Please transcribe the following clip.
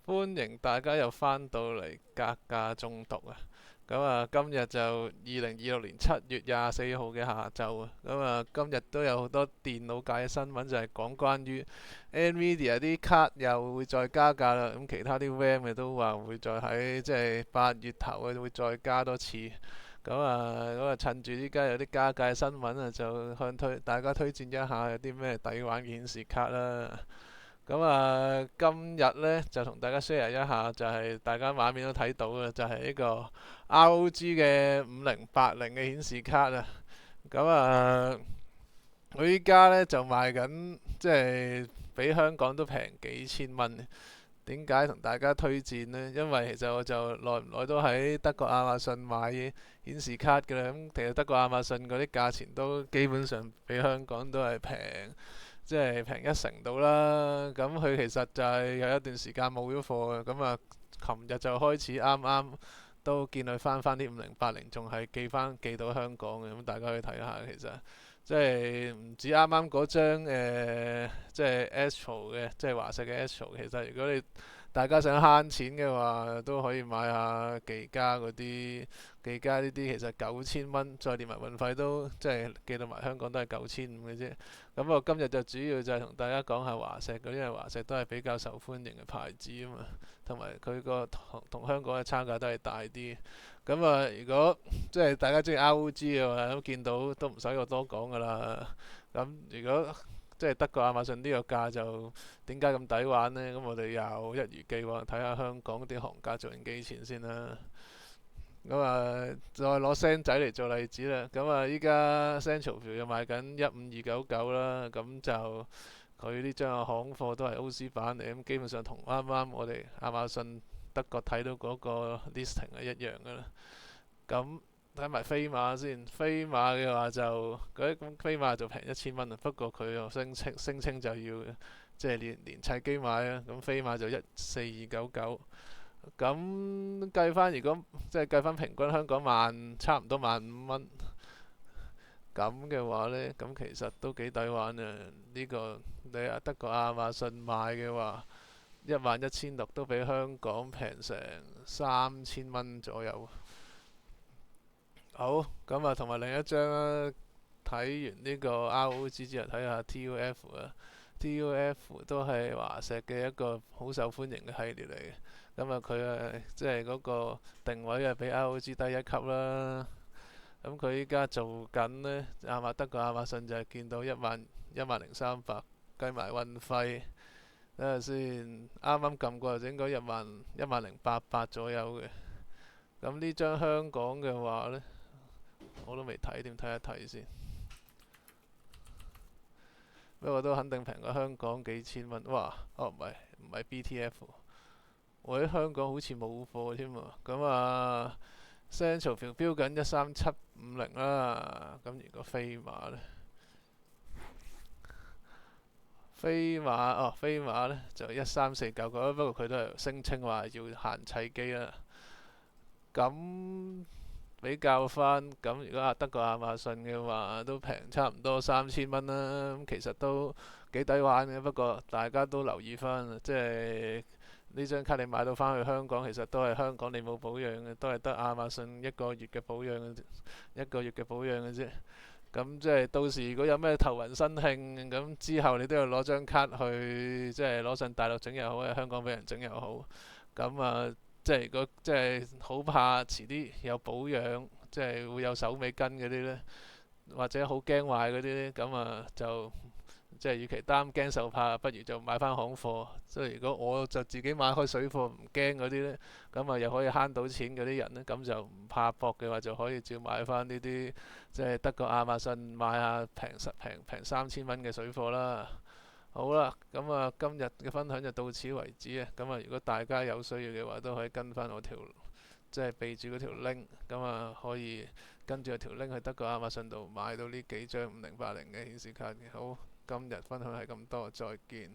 歡迎大家又翻到嚟格價中毒啊！咁啊，今日就2026年7月24號嘅下晝啊。咁啊，今日都有好多電腦界嘅新聞，就係講關於 Nvidia 啲卡又會再加價啦。咁其他啲 RAM 嘅都話會再喺即係8月頭會再加多次。咁啊，趁住依家有啲加價嘅新聞啊，就向大家推薦一下有啲咩抵玩嘅顯示卡啦。咁啊，今日呢就同大家 share 一下，就係大家畫面都睇到嘅，就係呢個 ROG 嘅5080嘅顯示卡啊。咁啊，佢依家呢就賣緊，即係比香港都平幾千蚊。點解同大家推薦呢？因為其實我就耐唔耐都喺德國亞馬遜買顯示卡嘅啦。咁其實德國亞馬遜嗰啲價錢都基本上比香港都係平。即係平一成到啦。咁佢其實就係有一段時間冇咗貨嘅。咁啊，琴日就開始啱啱都見佢翻啲5080，仲係寄到香港嘅。咁大家可以睇下，其實即係唔止啱啱嗰張即係 Astro 嘅，即係華碩嘅 Astro。其實如果你大家想慳錢嘅話，都可以買下技嘉嗰啲。技嘉呢啲其實9000蚊，再連埋運費都即係寄到埋香港都係9500嘅啫。咁我今日就主要就係同大家講下華碩嗰啲，因為華碩都係比較受歡迎嘅牌子啊嘛，同埋佢個同香港嘅差價都係大啲。咁啊，如果即係大家中意 ROG 嘅話，都見到都唔使我多講噶啦。咁如果即係德國亞馬遜呢個價就點解咁抵玩呢？咁我哋又一如既往睇下香港啲行家做完幾錢先啦。咁啊，再攞聲仔嚟做例子啦。咁啊，依家 Central 又賣緊15299啦。咁就佢呢張行貨都係 OC 版嚟，咁基本上同啱啱我哋亞馬遜德國睇到嗰個 listing 係一樣噶啦。咁睇埋飛馬先，飛馬嘅話就咁飛馬就平1000蚊啊。不過佢又聲稱就要即係連砌機買啊。咁飛馬就14299。咁計翻，如果即係計翻平均香港差唔多15,000蚊咁嘅話呢，咁其實都幾抵玩啊！呢個你德國亞馬遜買嘅話，11600都比香港平成3000蚊左右。好，咁啊，同埋另一張啦，睇完呢個 ROG 之後，睇下 TUF 啊。TUF 都係華碩嘅一個好受歡迎嘅系列嚟嘅。咁啊，佢即係嗰個定位比 ROG 低一級啦。咁佢依家做緊呢，德國亞馬遜就係見到10300，計埋運費，睇下先。啱啱撳過就應該10800左右嘅。咁呢張香港嘅話呢，我都未睇，點睇一睇先。不過都肯定平過香港幾千蚊。哇！哦，唔係 BTF。我喺香港好似冇貨添喎。咁啊，Central 標緊13750啦。咁如果飛馬呢？飛馬呢就13499。不過佢都係聲稱話要限砌機啦。咁比較翻，咁如果德國亞馬遜嘅話，都平差唔多3000蚊啦。咁其實都幾抵玩嘅。不過大家都留意翻，即係呢張卡你買到翻去香港，其實都係香港你冇保養嘅，都係得亞馬遜一個月嘅保養嘅啫，一個月嘅保養嘅啫。咁即係到時如果有咩頭暈身慶，咁之後你都要攞張卡去，即係攞上大陸整又好，喺香港俾人整又好。咁啊，即係如果即係好怕遲啲有保養，即係會有手尾跟嗰啲呢，或者好驚壞嗰啲呢，咁啊就即係與其擔驚受怕，不如就買翻行貨。即係如果我就自己買開水貨唔驚嗰啲呢，咁啊又可以慳到錢嗰啲人呢，咁就唔怕搏嘅話，就可以照買翻呢啲即係德國亞馬遜買下平3000蚊嘅水貨啦。好啦，咁啊今日嘅分享就到此為止啊。咁啊，如果大家有需要嘅話，都可以跟翻我條即係備註嗰條 link，咁啊可以跟住條 link 去德國亞馬遜度買到呢幾張5080嘅顯示卡嘅。好，今日分享係咁多，再見。